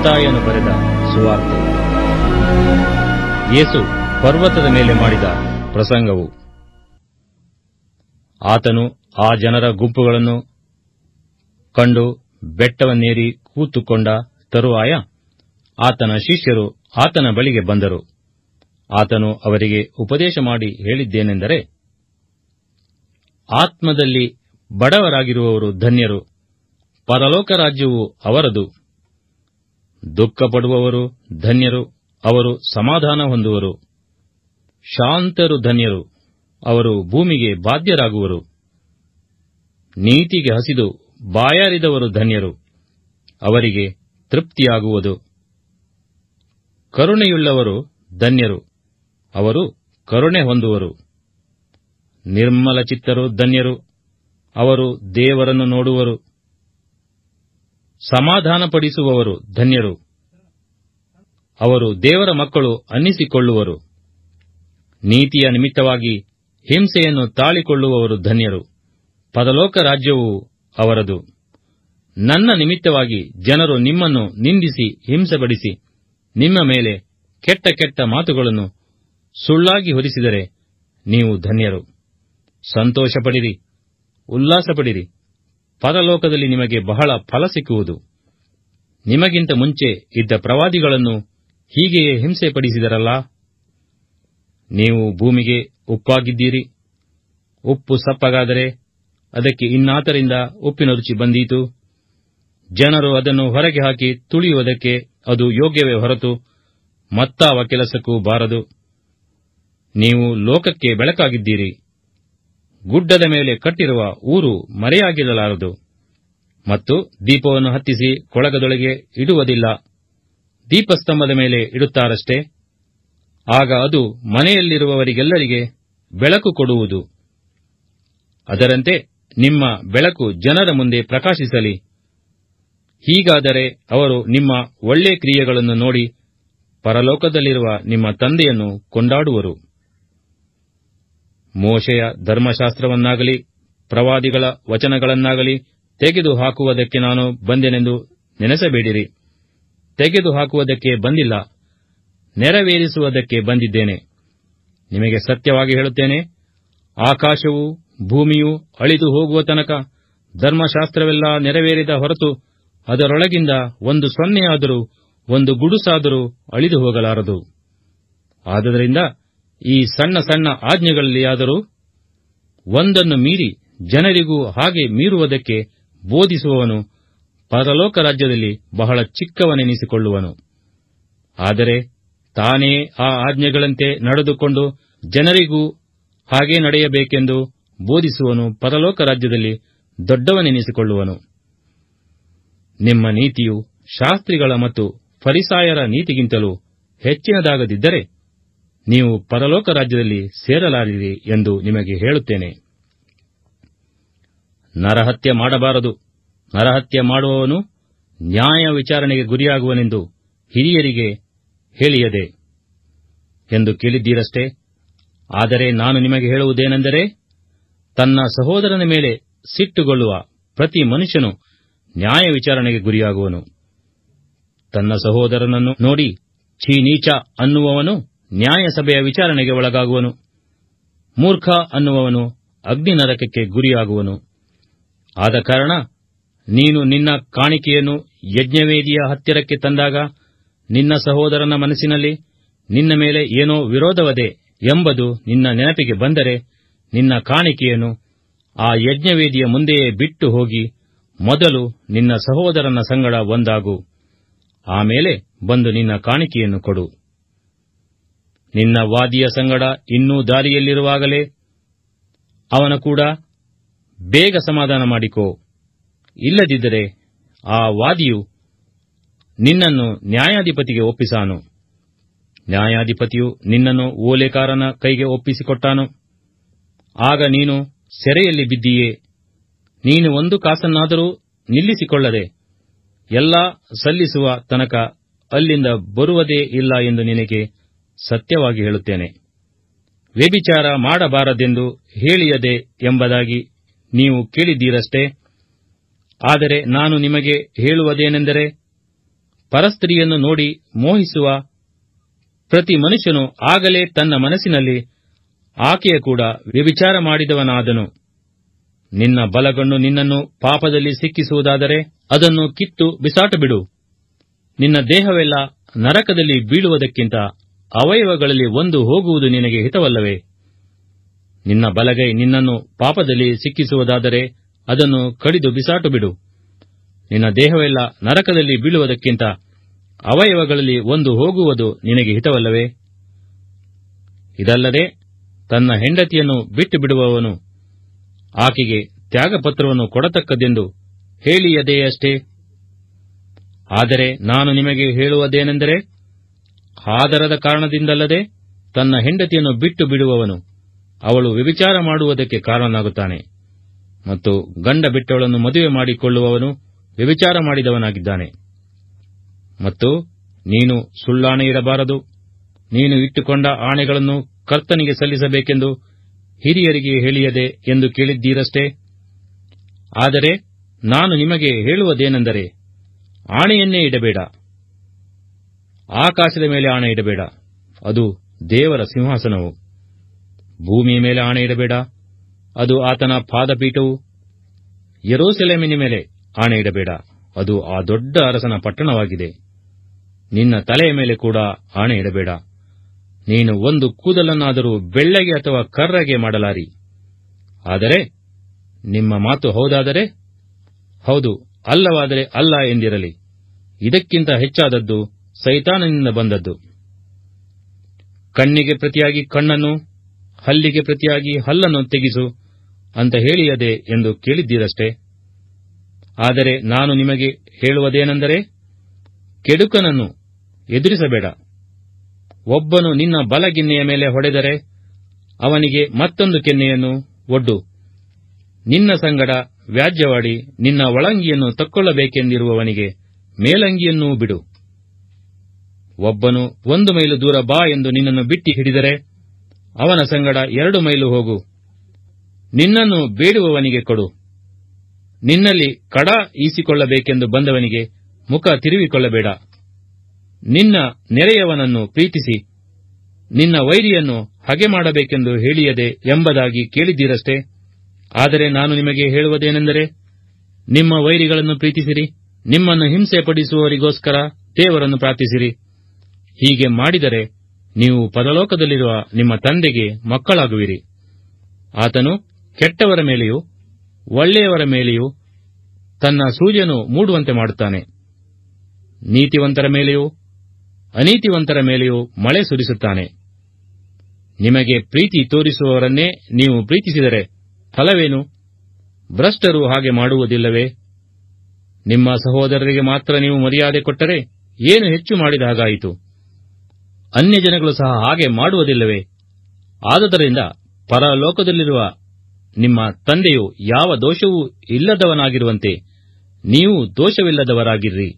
ಮತ್ತಾಯನು ಬರೆದ ಸುವಾರ್ತೆ. ಯೇಸು ಪರ್ವತದ ಮೇಲೆ ಮಾಡಿದ ಪ್ರಸಂಗವು. ಆತನು ಆ ಜನರ ಗುಂಪುಗಳನ್ನು ಕಂಡು ಬೆಟ್ಟವನ್ನೇರಿ ಕೂತುಕೊಂಡ ತರುವಾಯ ಆತನ ಶಿಷ್ಯರು ಆತನ ಬಳಿಗೆ ಬಂದರು. ಆತನು ಅವರಿಗೆ ಉಪದೇಶ ಮಾಡಿ ಹೇಳಿದ್ದೇನೆಂದರೆ, ಆತ್ಮದಲ್ಲಿ ಬಡವರಾಗಿರುವವರು ಧನ್ಯರು, ಪರಲೋಕ ರಾಜ್ಯವು ಅವರದು. ದುಃಖಪಡುವವರು ಧನ್ಯರು, ಅವರು ಸಮಾಧಾನ ಹೊಂದುವರು. ಶಾಂತರು ಧನ್ಯರು, ಅವರು ಭೂಮಿಗೆ ಬಾಧ್ಯರಾಗುವರು. ನೀತಿಗೆ ಹಸಿದು ಬಾಯಾರಿದವರು ಧನ್ಯರು, ಅವರಿಗೆ ತೃಪ್ತಿಯಾಗುವುದು. ಕರುಣೆಯುಳ್ಳವರು ಧನ್ಯರು, ಅವರು ಕರುಣೆ ಹೊಂದುವರು. ನಿರ್ಮಲ ಚಿತ್ತರು ಧನ್ಯರು, ಅವರು ದೇವರನ್ನು ನೋಡುವರು. ಸಮಾಧಾನಪಡಿಸುವವರು ಧನ್ಯರು, ಅವರು ದೇವರ ಮಕ್ಕಳು ಅನ್ನಿಸಿಕೊಳ್ಳುವರು. ನೀತಿಯ ನಿಮಿತ್ತವಾಗಿ ಹಿಂಸೆಯನ್ನು ತಾಳಿಕೊಳ್ಳುವವರು ಧನ್ಯರು, ಪರಲೋಕ ರಾಜ್ಯವು ಅವರದು. ನನ್ನ ನಿಮಿತ್ತವಾಗಿ ಜನರು ನಿಮ್ಮನ್ನು ನಿಂದಿಸಿ ಹಿಂಸೆಪಡಿಸಿ ನಿಮ್ಮ ಮೇಲೆ ಕೆಟ್ಟ ಕೆಟ್ಟ ಮಾತುಗಳನ್ನು ಸುಳ್ಳಾಗಿ ಹೊರಿಸಿದರೆ ನೀವು ಧನ್ಯರು. ಸಂತೋಷಪಡಿರಿ, ಉಲ್ಲಾಸಪಡಿರಿ, ಪರಲೋಕದಲ್ಲಿ ನಿಮಗೆ ಬಹಳ ಫಲ ಸಿಕ್ಕುವುದು. ನಿಮಗಿಂತ ಮುಂಚೆ ಇದ್ದ ಪ್ರವಾದಿಗಳನ್ನು ಹೀಗೆಯೇ ಹಿಂಸೆಪಡಿಸಿದರಲ್ಲ. ನೀವು ಭೂಮಿಗೆ ಉಪ್ಪಾಗಿದ್ದೀರಿ. ಉಪ್ಪು ಸಪ್ಪಗಾದರೆ ಅದಕ್ಕೆ ಇನ್ನಾತರಿಂದ ಉಪ್ಪಿನ ರುಚಿ ಬಂದೀತು. ಜನರು ಅದನ್ನು ಹೊರಗೆ ಹಾಕಿ ತುಳಿಯುವುದಕ್ಕೆ ಅದು ಯೋಗ್ಯವೇ ಹೊರತು ಮತ್ತಾವ ಕೆಲಸಕ್ಕೂ ಬಾರದು. ನೀವು ಲೋಕಕ್ಕೆ ಬೆಳಕಾಗಿದ್ದೀರಿ. ಗುಡ್ಡದ ಮೇಲೆ ಕಟ್ಟಿರುವ ಊರು ಮರೆಯಾಗಿರಲಾರದು, ಮತ್ತು ದೀಪವನ್ನು ಹತ್ತಿಸಿ ಕೊಳಗದೊಳಗೆ ಇಡುವುದಿಲ್ಲ, ದೀಪಸ್ತಂಭದ ಮೇಲೆ ಇಡುತ್ತಾರಷ್ಟೇ. ಆಗ ಅದು ಮನೆಯಲ್ಲಿರುವವರಿಗೆಲ್ಲರಿಗೆ ಬೆಳಕು ಕೊಡುವುದು. ಅದರಂತೆ ನಿಮ್ಮ ಬೆಳಕು ಜನರ ಮುಂದೆ ಪ್ರಕಾಶಿಸಲಿ. ಹೀಗಾದರೆ ಅವರು ನಿಮ್ಮ ಒಳ್ಳೆ ಕ್ರಿಯೆಗಳನ್ನು ನೋಡಿ ಪರಲೋಕದಲ್ಲಿರುವ ನಿಮ್ಮ ತಂದೆಯನ್ನು ಕೊಂಡಾಡುವರು. ಮೋಶೆಯ ಧರ್ಮಶಾಸ್ತ್ರವನ್ನಾಗಲಿ ಪ್ರವಾದಿಗಳ ವಚನಗಳನ್ನಾಗಲಿ ತೆಗೆದುಹಾಕುವುದಕ್ಕೆ ನಾನು ಬಂದೆನೆಂದು ನೆನೆಸಬೇಡಿರಿ. ತೆಗೆದುಹಾಕುವುದಕ್ಕೆ ಬಂದಿಲ್ಲ, ನೆರವೇರಿಸುವುದಕ್ಕೆ ಬಂದಿದ್ದೇನೆ. ನಿಮಗೆ ಸತ್ಯವಾಗಿ ಹೇಳುತ್ತೇನೆ, ಆಕಾಶವೂ ಭೂಮಿಯೂ ಅಳಿದು ಹೋಗುವ ತನಕ ಧರ್ಮಶಾಸ್ತ್ರವೆಲ್ಲ ನೆರವೇರಿದ ಹೊರತು ಅದರೊಳಗಿಂದ ಒಂದು ಸೊನ್ನೆಯಾದರೂ ಒಂದು ಗುಡುಸಾದರೂ ಅಳಿದು ಹೋಗಲಾರದು. ಆದುದರಿಂದ ಈ ಸಣ್ಣ ಸಣ್ಣ ಆಜ್ಞೆಗಳಲ್ಲಿಯಾದರೂ ಒಂದನ್ನು ಮೀರಿ ಜನರಿಗೂ ಹಾಗೆ ಮೀರುವುದಕ್ಕೆ ಬೋಧಿಸುವವನು ಪರಲೋಕ ರಾಜ್ಯದಲ್ಲಿ ಬಹಳ ಚಿಕ್ಕವನೆನಿಸಿಕೊಳ್ಳುವನು. ಆದರೆ ತಾನೇ ಆ ಆಜ್ಞೆಗಳಂತೆ ನಡೆದುಕೊಂಡು ಜನರಿಗೂ ಹಾಗೆ ನಡೆಯಬೇಕೆಂದು ಬೋಧಿಸುವನು ಪರಲೋಕ ರಾಜ್ಯದಲ್ಲಿ ದೊಡ್ಡವನೆನಿಸಿಕೊಳ್ಳುವನು. ನಿಮ್ಮ ನೀತಿಯು ಶಾಸ್ತ್ರಿಗಳ ಮತ್ತು ಫರಿಸಾಯರ ನೀತಿಗಿಂತಲೂ ಹೆಚ್ಚಿನದಾಗದಿದ್ದರೆ ನೀವು ಪರಲೋಕ ರಾಜ್ಯದಲ್ಲಿ ಸೇರಲಾರಿರಿ ಎಂದು ನಿಮಗೆ ಹೇಳುತ್ತೇನೆ. ನರಹತ್ಯೆ ಮಾಡಬಾರದು, ನರಹತ್ಯೆ ಮಾಡುವವನು ನ್ಯಾಯ ವಿಚಾರಣೆಗೆ ಗುರಿಯಾಗುವನೆಂದು ಹಿರಿಯರಿಗೆ ಹೇಳಿಯದೆ ಎಂದು ಕೇಳಿದ್ದೀರಷ್ಟೇ. ಆದರೆ ನಾನು ನಿಮಗೆ ಹೇಳುವುದೇನೆಂದರೆ, ತನ್ನ ಸಹೋದರನ ಮೇಲೆ ಸಿಟ್ಟುಗೊಳ್ಳುವ ಪ್ರತಿ ಮನುಷ್ಯನು ನ್ಯಾಯ ವಿಚಾರಣೆಗೆ ಗುರಿಯಾಗುವನು. ತನ್ನ ಸಹೋದರನನ್ನು ನೋಡಿ ಛೀ ನೀಚ ಅನ್ನುವವನು ನ್ಯಾಯಸಭೆಯ ವಿಚಾರಣೆಗೆ ಒಳಗಾಗುವನು. ಮೂರ್ಖ ಅನ್ನುವವನು ಅಗ್ನಿ ನರಕಕ್ಕೆ ಗುರಿಯಾಗುವನು. ಆದ ಕಾರಣ ನೀನು ನಿನ್ನ ಕಾಣಿಕೆಯನ್ನು ಯಜ್ಞವೇದಿಯ ಹತ್ತಿರಕ್ಕೆ ತಂದಾಗ ನಿನ್ನ ಸಹೋದರನ ಮನಸ್ಸಿನಲ್ಲಿ ನಿನ್ನ ಮೇಲೆ ಏನೋ ವಿರೋಧವದೆ ಎಂಬುದು ನಿನ್ನ ನೆನಪಿಗೆ ಬಂದರೆ ನಿನ್ನ ಕಾಣಿಕೆಯನ್ನು ಆ ಯಜ್ಞವೇದಿಯ ಮುಂದೆಯೇ ಬಿಟ್ಟು ಹೋಗಿ ಮೊದಲು ನಿನ್ನ ಸಹೋದರನ ಸಂಗಡ ಒಂದಾಗು. ಆಮೇಲೆ ಬಂದು ನಿನ್ನ ಕಾಣಿಕೆಯನ್ನು ಕೊಡು. ನಿನ್ನ ವಾದಿಯ ಸಂಗಡ ಇನ್ನೂ ದಾರಿಯಲ್ಲಿರುವಾಗಲೇ ಅವನ ಕೂಡ ಬೇಗ ಸಮಾಧಾನ ಮಾಡಿಕೋ. ಇಲ್ಲದಿದ್ದರೆ ಆ ವಾದಿಯು ನಿನ್ನನ್ನು ನ್ಯಾಯಾಧಿಪತಿಗೆ ಒಪ್ಪಿಸಾನು. ನ್ಯಾಯಾಧಿಪತಿಯು ನಿನ್ನನ್ನು ಓಲೆಕಾರನ ಕೈಗೆ ಒಪ್ಪಿಸಿಕೊಟ್ಟಾನು. ಆಗ ನೀನು ಸೆರೆಯಲ್ಲಿ ಬಿದ್ದೀಯೇ. ನೀನು ಒಂದು ಕಾಸನ್ನಾದರೂ ನಿಲ್ಲಿಸಿಕೊಳ್ಳದೆ ಎಲ್ಲ ಸಲ್ಲಿಸುವ ತನಕ ಅಲ್ಲಿಂದ ಬರುವುದೇ ಇಲ್ಲ ಎಂದು ನಿನಗೆ ಸತ್ಯವಾಗಿ ಹೇಳುತ್ತೇನೆ. ವ್ಯಭಿಚಾರ ಮಾಡಬಾರದೆಂದು ಹೇಳಿಯದೆ ಎಂಬುದಾಗಿ ನೀವು ಕೇಳಿದ್ದೀರಷ್ಟೇ. ಆದರೆ ನಾನು ನಿಮಗೆ ಹೇಳುವುದೇನೆಂದರೆ, ಪರಸ್ತ್ರೀಯನ್ನು ನೋಡಿ ಮೋಹಿಸುವ ಪ್ರತಿ ಮನುಷ್ಯನು ಆಗಲೇ ತನ್ನ ಮನಸ್ಸಿನಲ್ಲಿ ಆಕೆಯ ಕೂಡ ವ್ಯಭಿಚಾರ ಮಾಡಿದವನಾದನು. ನಿನ್ನ ಬಲಗಣ್ಣು ನಿನ್ನನ್ನು ಪಾಪದಲ್ಲಿ ಸಿಕ್ಕಿಸುವುದಾದರೆ ಅದನ್ನು ಕಿತ್ತು ಬಿಸಾಟುಬಿಡು. ನಿನ್ನ ದೇಹವೆಲ್ಲ ನರಕದಲ್ಲಿ ಬೀಳುವುದಕ್ಕಿಂತ ಅವಯವಗಳಲ್ಲಿ ಒಂದು ಹೋಗುವುದು ನಿನಗೆ ಹಿತವಲ್ಲವೇ? ನಿನ್ನ ಬಲಗೈ ನಿನ್ನನ್ನು ಪಾಪದಲ್ಲಿ ಸಿಕ್ಕಿಸುವುದಾದರೆ ಅದನ್ನು ಕಡಿದು ಬಿಸಾಟುಬಿಡು. ನಿನ್ನ ದೇಹವೆಲ್ಲ ನರಕದಲ್ಲಿ ಬೀಳುವುದಕ್ಕಿಂತ ಅವಯವಗಳಲ್ಲಿ ಒಂದು ಹೋಗುವುದು ನಿನಗೆ ಹಿತವಲ್ಲವೇ? ಇದಲ್ಲದೆ ತನ್ನ ಹೆಂಡತಿಯನ್ನು ಬಿಟ್ಟು ಬಿಡುವವನು ಆಕೆಗೆ ತ್ಯಾಗಪತ್ರವನ್ನು ಕೊಡತಕ್ಕದ್ದೆಂದು ಹೇಳಿಯದೆಯಷ್ಟೇ. ಆದರೆ ನಾನು ನಿಮಗೆ ಹೇಳುವುದೇನೆಂದರೆ, ಆದರದ ಕಾರಣದಿಂದಲ್ಲದೆ ತನ್ನ ಹೆಂಡತಿಯನ್ನು ಬಿಟ್ಟು ಬಿಡುವವನು ಅವಳು ವ್ಯಭಿಚಾರ ಮಾಡುವುದಕ್ಕೆ ಕಾರಣನಾಗುತ್ತಾನೆ, ಮತ್ತು ಗಂಡ ಬಿಟ್ಟವಳನ್ನು ಮದುವೆ ಮಾಡಿಕೊಳ್ಳುವವನು ವ್ಯಭಿಚಾರ ಮಾಡಿದವನಾಗಿದ್ದಾನೆ. ಮತ್ತು ನೀನು ಸುಳ್ಳಾಣೆ ಇಡಬಾರದು. ನೀನು ಇಟ್ಟುಕೊಂಡ ಆಣೆಗಳನ್ನು ಕರ್ತನಿಗೆ ಸಲ್ಲಿಸಬೇಕೆಂದು ಹಿರಿಯರಿಗೆ ಹೇಳಿಯದೆ ಎಂದು ಕೇಳಿದ್ದೀರಷ್ಟೇ. ಆದರೆ ನಾನು ನಿಮಗೆ ಹೇಳುವುದೇನೆಂದರೆ, ಆಣೆಯನ್ನೇ ಇಡಬೇಡ. ಆಕಾಶದ ಮೇಲೆ ಆಣೆ ಇಡಬೇಡ, ಅದು ದೇವರ ಸಿಂಹಾಸನವು. ಭೂಮಿಯ ಮೇಲೆ ಆಣೆ ಇಡಬೇಡ, ಅದು ಆತನ ಪಾದಪೀಠವು. ಯೆರೂಸಲೇಮಿನ ಮೇಲೆ ಆಣೆ ಇಡಬೇಡ, ಅದು ಆ ದೊಡ್ಡ ಅರಸನ ಪಟ್ಟಣವಾಗಿದೆ. ನಿನ್ನ ತಲೆಯ ಮೇಲೆ ಕೂಡ ಆಣೆ ಇಡಬೇಡ. ನೀನು ಒಂದು ಕೂದಲನ್ನಾದರೂ ಬೆಳ್ಳಗೆ ಅಥವಾ ಕರ್ರಗೆ ಮಾಡಲಾರಿ. ಆದರೆ ನಿಮ್ಮ ಮಾತು ಹೌದಾದರೆ ಹೌದು, ಅಲ್ಲವಾದರೆ ಅಲ್ಲ ಎಂದಿರಲಿ. ಇದಕ್ಕಿಂತ ಹೆಚ್ಚಾದದ್ದು ಸೈತಾನನಿಂದ ಬಂದದ್ದು. ಕಣ್ಣಿಗೆ ಪ್ರತಿಯಾಗಿ ಕಣ್ಣನ್ನು, ಹಲ್ಲಿಗೆ ಪ್ರತಿಯಾಗಿ ಹಲ್ಲನ್ನು ತೆಗೆಸು ಅಂತ ಹೇಳಿಯದೆ ಎಂದು ಕೇಳಿದ್ದೀರಷ್ಟೇ. ಆದರೆ ನಾನು ನಿಮಗೆ ಹೇಳುವುದೇನೆಂದರೆ, ಕೆಡುಕನನ್ನು ಎದುರಿಸಬೇಡ. ಒಬ್ಬನು ನಿನ್ನ ಬಲಗೆನ್ನೆಯ ಮೇಲೆ ಹೊಡೆದರೆ ಅವನಿಗೆ ಮತ್ತೊಂದು ಕೆನ್ನೆಯನ್ನು ಒಡ್ಡು. ನಿನ್ನ ಸಂಗಡ ವ್ಯಾಜ್ಯವಾಡಿ ನಿನ್ನ ಒಳಂಗಿಯನ್ನು ತಕ್ಕೊಳ್ಳಬೇಕೆಂದಿರುವವನಿಗೆ ಮೇಲಂಗಿಯನ್ನೂ ಬಿಡು. ಒಬ್ಬನು 1 ಮೈಲು ದೂರ ಬಾ ಎಂದು ನಿನ್ನನ್ನು ಬಿಟ್ಟಿ ಹಿಡಿದರೆ ಅವನ ಸಂಗಡ 2 ಮೈಲು ಹೋಗು. ನಿನ್ನನ್ನು ಬೇಡುವವನಿಗೆ ಕೊಡು. ನಿನ್ನಲ್ಲಿ ಕಡ ಈಸಿಕೊಳ್ಳಬೇಕೆಂದು ಬಂದವನಿಗೆ ಮುಖ ತಿರುವಿಕೊಳ್ಳಬೇಡ. ನಿನ್ನ ನೆರೆಯವನನ್ನು ಪ್ರೀತಿಸಿ ನಿನ್ನ ವೈರಿಯನ್ನು ಹಗೆ ಮಾಡಬೇಕೆಂದು ಹೇಳಿಯದೆ ಎಂಬುದಾಗಿ ಕೇಳಿದ್ದೀರಷ್ಟೇ. ಆದರೆ ನಾನು ನಿಮಗೆ ಹೇಳುವುದೇನೆಂದರೆ, ನಿಮ್ಮ ವೈರಿಗಳನ್ನು ಪ್ರೀತಿಸಿರಿ, ನಿಮ್ಮನ್ನು ಹಿಂಸೆ ಪಡಿಸುವವರಿಗೋಸ್ಕರ ದೇವರನ್ನು ಪ್ರಾರ್ಥಿಸಿರಿ. ಹೀಗೆ ಮಾಡಿದರೆ ನೀವು ಪರಲೋಕದಲ್ಲಿರುವ ನಿಮ್ಮ ತಂದೆಗೆ ಮಕ್ಕಳಾಗುವಿರಿ. ಆತನು ಕೆಟ್ಟವರ ಮೇಲೆಯೂ ಒಳ್ಳೆಯವರ ಮೇಲೆಯೂ ತನ್ನ ಸೂರ್ಯನು ಮೂಡುವಂತೆ ಮಾಡುತ್ತಾನೆ. ನೀತಿವಂತರ ಮೇಲೆಯೂ ಅನೀತಿವಂತರ ಮೇಲೆಯೂ ಮಳೆ ಸುರಿಸುತ್ತಾನೆ. ನಿಮಗೆ ಪ್ರೀತಿ ತೋರಿಸುವವರನ್ನೇ ನೀವು ಪ್ರೀತಿಸಿದರೆ ಫಲವೇನು? ಭ್ರಷ್ಟರು ಹಾಗೆ ಮಾಡುವುದಿಲ್ಲವೇ? ನಿಮ್ಮ ಸಹೋದರರಿಗೆ ಮಾತ್ರ ನೀವು ಮರ್ಯಾದೆ ಕೊಟ್ಟರೆ ಏನು ಹೆಚ್ಚು ಮಾಡಿದ ಹಾಗಾಯಿತು? ಅನ್ಯಜನಗಳು ಸಹ ಹಾಗೆ ಮಾಡುವುದಿಲ್ಲವೇ? ಆದುದರಿಂದ ಪರಲೋಕದಲ್ಲಿರುವ ನಿಮ್ಮ ತಂದೆಯು ಯಾವ ದೋಷವೂ ಇಲ್ಲದವನಾಗಿರುವಂತೆ ನೀವು ದೋಷವಿಲ್ಲದವರಾಗಿರ್ರಿ.